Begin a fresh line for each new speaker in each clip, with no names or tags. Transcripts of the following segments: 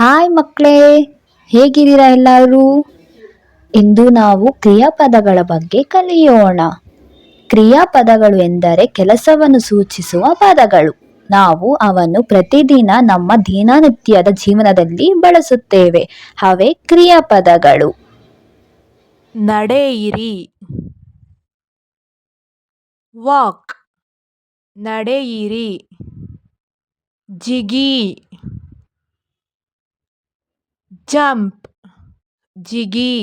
Hi ಮಕ್ಕಳೇ, ಹೇಗಿದ್ದೀರಾ ಎಲ್ಲರೂ? ಇಂದು ನಾವು ಕ್ರಿಯಾಪದಗಳ ಬಗ್ಗೆ ಕಲಿಯೋಣ. ಕ್ರಿಯಾಪದಗಳು ಎಂದರೆ ಕೆಲಸವನ್ನು ಸೂಚಿಸುವ ಪದಗಳು. ನಾವು ಅವನ್ನು ಪ್ರತಿದಿನ ನಮ್ಮ ದಿನನಿತ್ಯದ ಜೀವನದಲ್ಲಿ ಬಳಸುತ್ತೇವೆ. ಅವೇ ಕ್ರಿಯಾಪದಗಳು.
ನಡೆಯಿರಿ, ವಾಕ್, ನಡೆಯಿರಿ. ಜಿಗಿ, ಜಂಪ್, ಜಿಗಿ.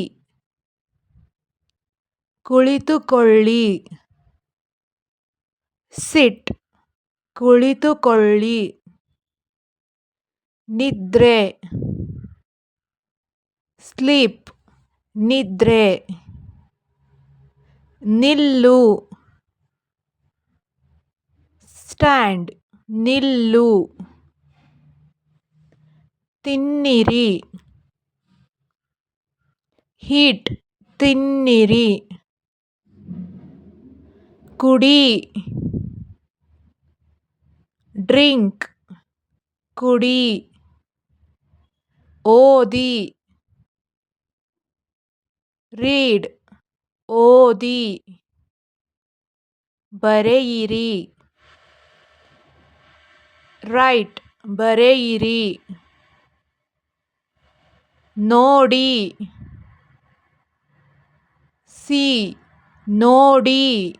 ಕುಳಿತುಕೊಳ್ಳಿ, ಸಿಟ್, ಕುಳಿತುಕೊಳ್ಳಿ. ನಿದ್ರೆ, ಸ್ಲೀಪ್, ನಿದ್ರೆ. ನಿಲ್ಲು, ಸ್ಟ್ಯಾಂಡ್, ನಿಲ್ಲು. ತಿನ್ನಿರಿ, ಹೀಟ್, ತಿನ್ನಿರಿ. ಕುಡಿ, ಡ್ರಿಂಕ್, ಕುಡಿ. ಓದಿ, ರೀಡ್, ಓದಿ. ಬರೆಯಿರಿ, ರೈಟ್, ಬರೆಯಿರಿ. ನೋಡಿ, ಸಿ, ನೋಡಿ.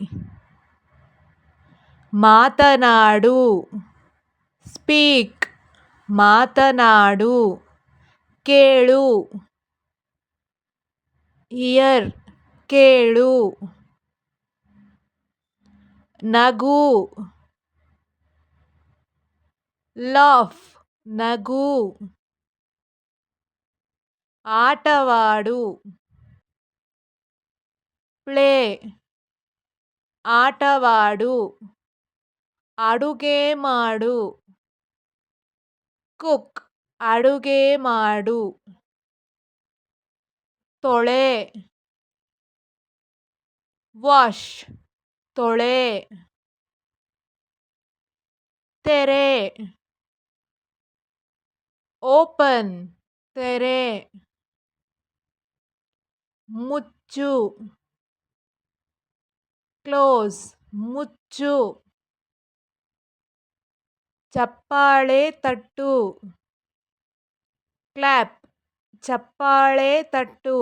ಮಾತನಾಡು, ಸ್ಪೀಕ್, ಮಾತನಾಡು. ಕೇಳು, ಇಯರ್, ಕೇಳು. ನಗು, ಲಾಫ್, ನಗು. ಆಟವಾಡು, ಪ್ಲೇ, ಆಟವಾಡು. ಅಡುಗೆ ಮಾಡು, ಕುಕ್, ಅಡುಗೆ ಮಾಡು. ತೊಳೆ, ವಾಶ್, ತೊಳೆ. ತೆರೆ, ಓಪನ್, ತೆರೆ. ಮುಚ್ಚು, ಕ್ಲೋಸ್, ಮುಚ್ಚು. ಚಪ್ಪಾಳೆ ತಟ್ಟು, ಕ್ಲಾಪ್, ಚಪ್ಪಾಳೆ ತಟ್ಟು.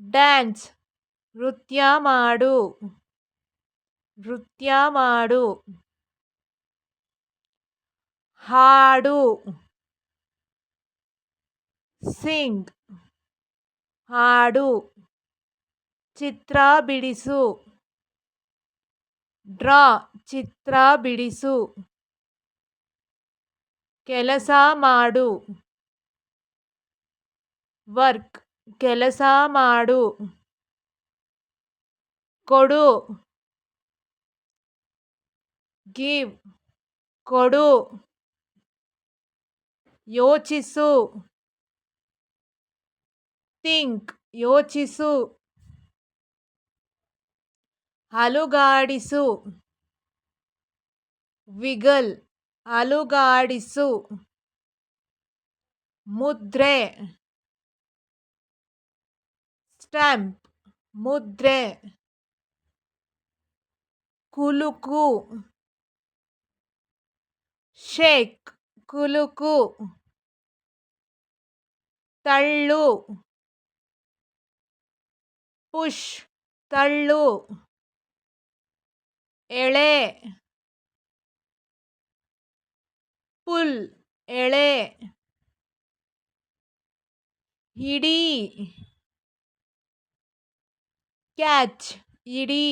ಡ್ಯಾನ್ಸ್, ನೃತ್ಯ ಮಾಡು, ನೃತ್ಯ ಮಾಡು. ಹಾಡು, ಸಿಂಗ್, ಹಾಡು. ಚಿತ್ರ ಬಿಡಿಸು, ಡ್ರಾ, ಚಿತ್ರ ಬಿಡಿಸು. ಕೆಲಸ ಮಾಡು, ವರ್ಕ್, ಕೆಲಸ ಮಾಡು. ಕೊಡು, ಗಿವ್, ಕೊಡು. ಯೋಚಿಸು, ಥಿಂಕ್, ಯೋಚಿಸು. ಅಲುಗಾಡಿಸು, ವಿಗಲ್, ಅಲುಗಾಡಿಸು. ಮುದ್ರೆ, ಸ್ಟ್ಯಾಂಪ್, ಮುದ್ರೆ. ಕುಲುಕು, ಶೇಕ್, ಕುಲುಕು. ತಳ್ಳು, ಪುಷ್, ತಳ್ಳು. ಎಳೆ, ಪುಲ್, ಎಳೆ. ಹಿಡಿ, ಕ್ಯಾಚ್, ಹಿಡಿ.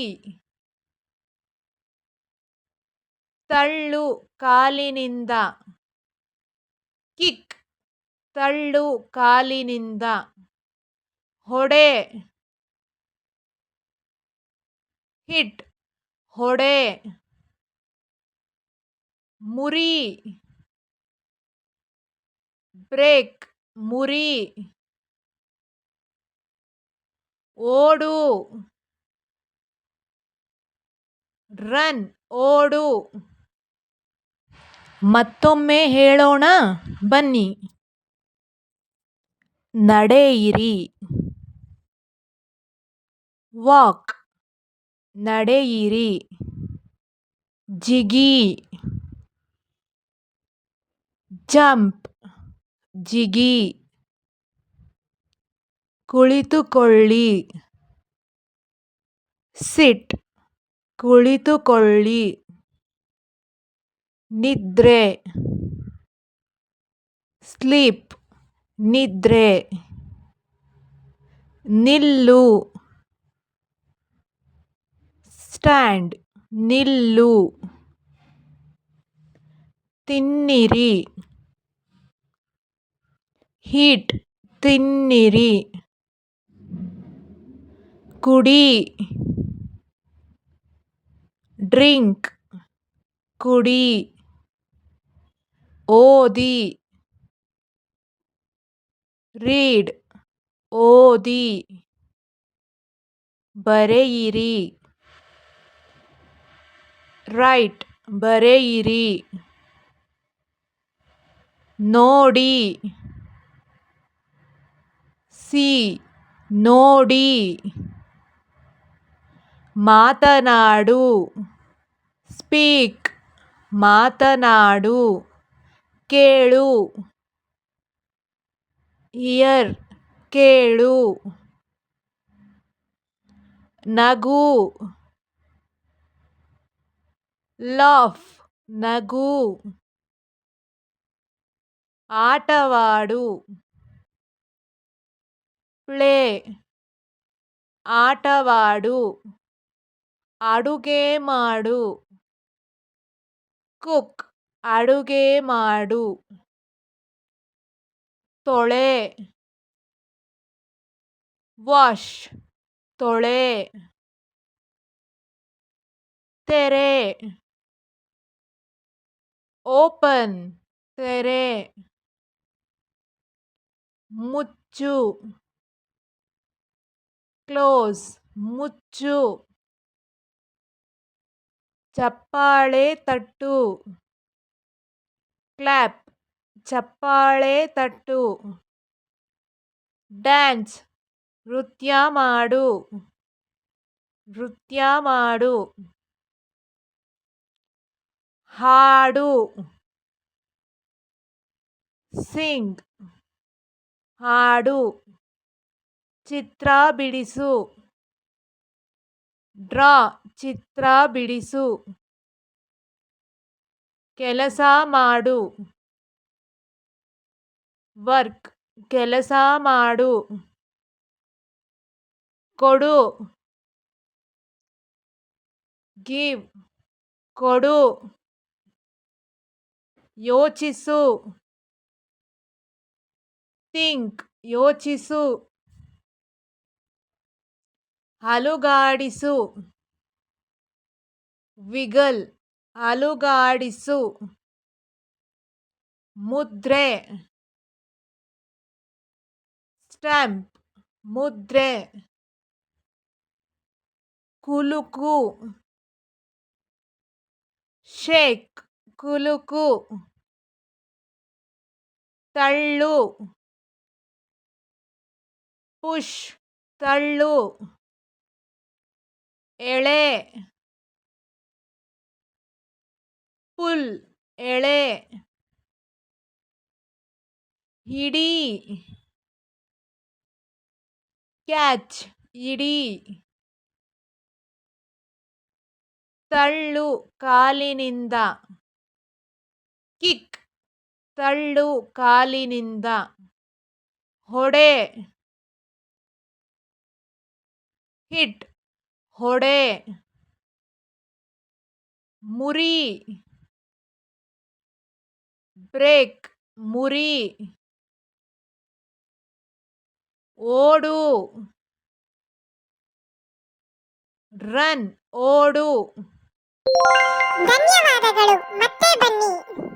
ತಳ್ಳು, ಕಾಲಿನಿಂದ, ಕಿಕ್, ತಳ್ಳು, ಕಾಲಿನಿಂದ. ಹೊಡೆ, ಹಿಟ್, ಹೊಡೆ. ಮುರಿ, ಬ್ರೇಕ್, ಮುರಿ. ಓಡು, ರನ್, ಓಡು. ಮತ್ತೊಮ್ಮೆ ಹೇಳೋಣ ಬನ್ನಿ. ನಡೆಯಿರಿ. ವಾಕ್, ನಡೆಯಿರಿ. ಜಿಗಿ, ಜಂಪ್, ಜಿಗಿ. ಕುಳಿತುಕೊಳ್ಳಿ. ಸಿಟ್, ಕುಳಿತುಕೊಳ್ಳಿ. ನಿದ್ರೆ, ಸ್ಲೀಪ್, ನಿದ್ರೆ. ನಿಲ್ಲು, ಸ್ಟ್ಯಾಂಡ್, ನಿಲ್ಲು. ತಿನ್ನಿರಿ. ಹೀಟ್, ತಿನ್ನಿರಿ. ಕುಡಿ, ಡ್ರಿಂಕ್, ಕುಡಿ. ಓದಿ, ರೀಡ್, ಓದಿ. ಬರೆಯಿರಿ. ರೈಟ್, ಬರೆಯಿರಿ. ನೋಡಿ, ಸಿ, ನೋಡಿ. ಮಾತನಾಡು, ಸ್ಪೀಕ್, ಮಾತನಾಡು. ಕೇಳು, ಹಿಯರ್, ಕೇಳು. ನಗು, ಲಾಫ್, ನಗು. ಆಟವಾಡು, ಪ್ಲೇ, ಆಟವಾಡು. ಅಡುಗೆ ಮಾಡು, ಕುಕ್, ಅಡುಗೆ ಮಾಡು. ತೊಳೆ, ವಾಶ್, ತೊಳೆ. ತೆರೆ, ಓಪನ್, ತೆರೆ. ಮುಚ್ಚು, ಕ್ಲೋಸ್, ಮುಚ್ಚು. ಚಪ್ಪಾಳೆ ತಟ್ಟು, ಕ್ಲಾಪ್, ಚಪ್ಪಾಳೆ ತಟ್ಟು. ಡ್ಯಾನ್ಸ್, ನೃತ್ಯ ಮಾಡು, ನೃತ್ಯ ಮಾಡು. ಹಾಡು, ಸಿಂಗ್, ಹಾಡು. ಚಿತ್ರ ಬಿಡಿಸು, ಡ್ರಾ, ಚಿತ್ರ ಬಿಡಿಸು. ಕೆಲಸ ಮಾಡು, ವರ್ಕ್, ಕೆಲಸ ಮಾಡು. ಕೊಡು, ಗಿವ್, ಕೊಡು. ಯೋಚಿಸು, ಥಿಂಕ್, ಯೋಚಿಸು. ಅಲುಗಾಡಿಸು, ವಿಗಲ್, ಅಲುಗಾಡಿಸು. ಮುದ್ರೆ, ಸ್ಟ್ಯಾಂಪ್, ಮುದ್ರೆ. ಕುಲುಕು, ಶೇಕ್, ಕುಲುಕು. ತಳ್ಳು, ಪುಷ್, ತಳ್ಳು. ಎಳೆ, ಪುಲ್, ಎಳೆ. ಹಿಡಿ, ಕ್ಯಾಚ್, ಹಿಡಿ. ತಳ್ಳು, ಕಾಲಿನಿಂದ. ಕಿಕ್, ತಳ್ಳು, ಕಾಲಿನಿಂದ. ಹೊಡೆ, ಹಿಟ್, ಹೊಡೆ. ಮುರಿ, ಬ್ರೇಕ್, ಮುರಿ. ಓಡು, ರನ್, ಓಡು.
ಧನ್ಯವಾದಗಳು. ಮತ್ತೆ ಬನ್ನಿ.